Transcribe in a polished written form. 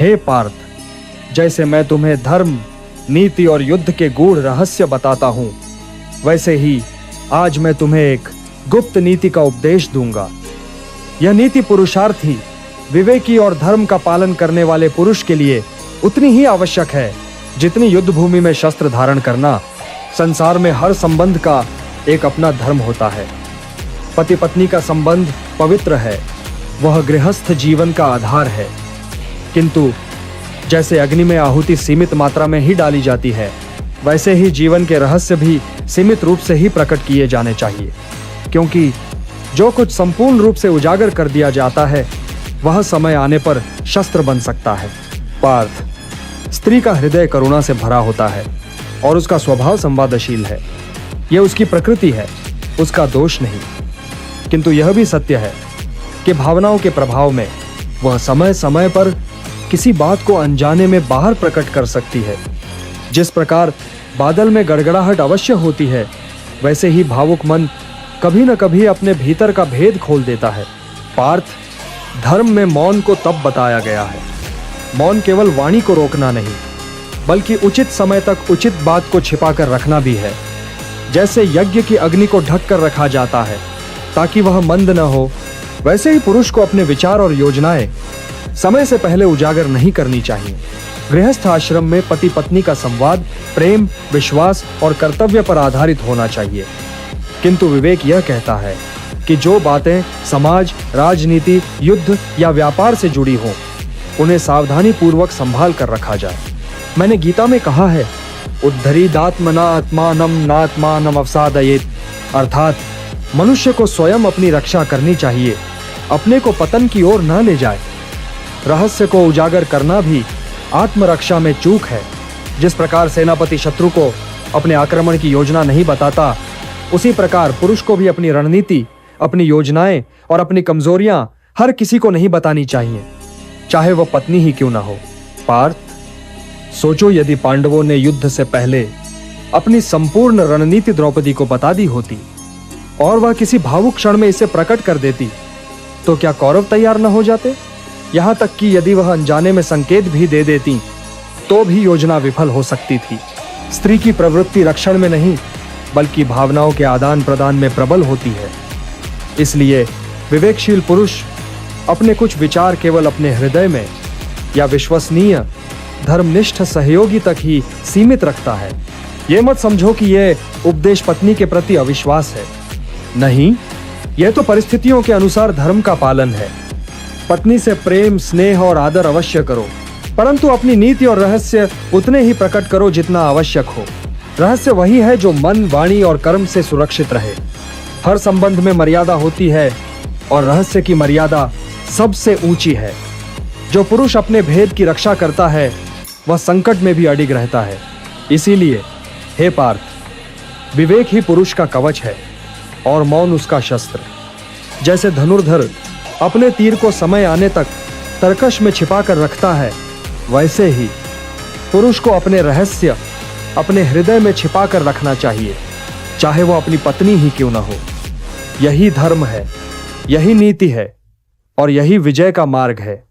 हे पार्थ, जैसे मैं तुम्हें धर्म, नीति और युद्ध के गूढ़ रहस्य बताता हूं, वैसे ही आज मैं तुम्हें एक गुप्त नीति का उपदेश दूंगा। यह नीति पुरुषार्थी, विवेकी और धर्म का पालन करने वाले पुरुष के लिए उतनी ही आवश्यक है जितनी युद्ध भूमि में शस्त्र धारण करना। संसार में हर संबंध का एक अपना धर्म होता है। पति पत्नी का संबंध पवित्र है, वह गृहस्थ जीवन का आधार है। किंतु जैसे अग्नि में आहुति सीमित मात्रा में ही डाली जाती है, वैसे ही जीवन के रहस्य भी सीमित रूप से ही प्रकट किए जाने चाहिए, क्योंकि जो कुछ संपूर्ण रूप से उजागर कर दिया जाता है वह समय आने पर शस्त्र बन सकता है। पार्थ, स्त्री का हृदय करुणा से भरा होता है और उसका स्वभाव संवादशील है। यह उसकी प्रकृति है, उसका दोष नहीं। किंतु यह भी सत्य है कि भावनाओं के प्रभाव में वह समय समय पर किसी बात को अनजाने में बाहर प्रकट कर सकती है। जिस प्रकार बादल में गड़गड़ाहट अवश्य होती है, वैसे ही भावुक मन कभी न कभी अपने भीतर का भेद खोल देता है। पार्थ, धर्म में मौन को तब बताया गया है। मौन केवल वाणी को रोकना नहीं, बल्कि उचित समय तक उचित बात को छिपा कर रखना भी है। जैसे यज्ञ की अग्नि को ढक कर रखा जाता है ताकि वह मंद न हो, वैसे ही पुरुष को अपने विचार और योजनाएं समय से पहले उजागर नहीं करनी चाहिए। गृहस्थ आश्रम में पति पत्नी का संवाद प्रेम, विश्वास और कर्तव्य पर आधारित होना चाहिए। किंतु विवेक यह कहता है कि जो बातें समाज, राजनीति, युद्ध या व्यापार से जुड़ी हों, उन्हें सावधानी पूर्वक संभाल कर रखा जाए। मैंने गीता में कहा है, उद्धरीदात्मना आत्मानम नात्मानम अवसादयेत, अर्थात मनुष्य को स्वयं अपनी रक्षा करनी चाहिए, अपने को पतन की ओर न ले जाए। रहस्य को उजागर करना भी आत्मरक्षा में चूक है। जिस प्रकार सेनापति शत्रु को अपने आक्रमण की योजना नहीं बताता, उसी प्रकार पुरुष को भी अपनी रणनीति, अपनी योजनाएं और अपनी कमजोरियां हर किसी को नहीं बतानी चाहिए, चाहे वह पत्नी ही क्यों ना हो। पार्थ, सोचो यदि पांडवों ने युद्ध से पहले अपनी संपूर्ण रणनीति द्रौपदी को बता दी होती और वह किसी भावुक क्षण में इसे प्रकट कर देती, तो क्या कौरव तैयार न हो जाते? यहां तक कि यदि वह अनजाने में संकेत भी दे देती तो भी योजना विफल हो सकती थी। स्त्री की प्रवृत्ति रक्षण में नहीं, बल्कि भावनाओं के आदान प्रदान में प्रबल होती है। इसलिए विवेकशील पुरुष अपने कुछ विचार केवल अपने हृदय में या विश्वसनीय धर्मनिष्ठ सहयोगी तक ही सीमित रखता है। यह मत समझो कि यह उपदेश पत्नी के प्रति अविश्वास है। नहीं, यह तो परिस्थितियों के अनुसार धर्म का पालन है। पत्नी से प्रेम, स्नेह और आदर अवश्य करो, परंतु अपनी नीति और रहस्य उतने ही प्रकट करो जितना आवश्यक हो। रहस्य वही है जो मन, वाणी और कर्म से सुरक्षित रहे। हर संबंध में मर्यादा होती है और रहस्य की मर्यादा सबसे ऊंची है। जो पुरुष अपने भेद की रक्षा करता है वह संकट में भी अडिग रहता है। इसीलिए हे पार्थ, विवेक ही पुरुष का कवच है और मौन उसका शस्त्र। जैसे धनुर्धर अपने तीर को समय आने तक तरकश में छिपा कर रखता है, वैसे ही पुरुष को अपने रहस्य अपने हृदय में छिपा कर रखना चाहिए, चाहे वो अपनी पत्नी ही क्यों ना हो। यही धर्म है, यही नीति है और यही विजय का मार्ग है।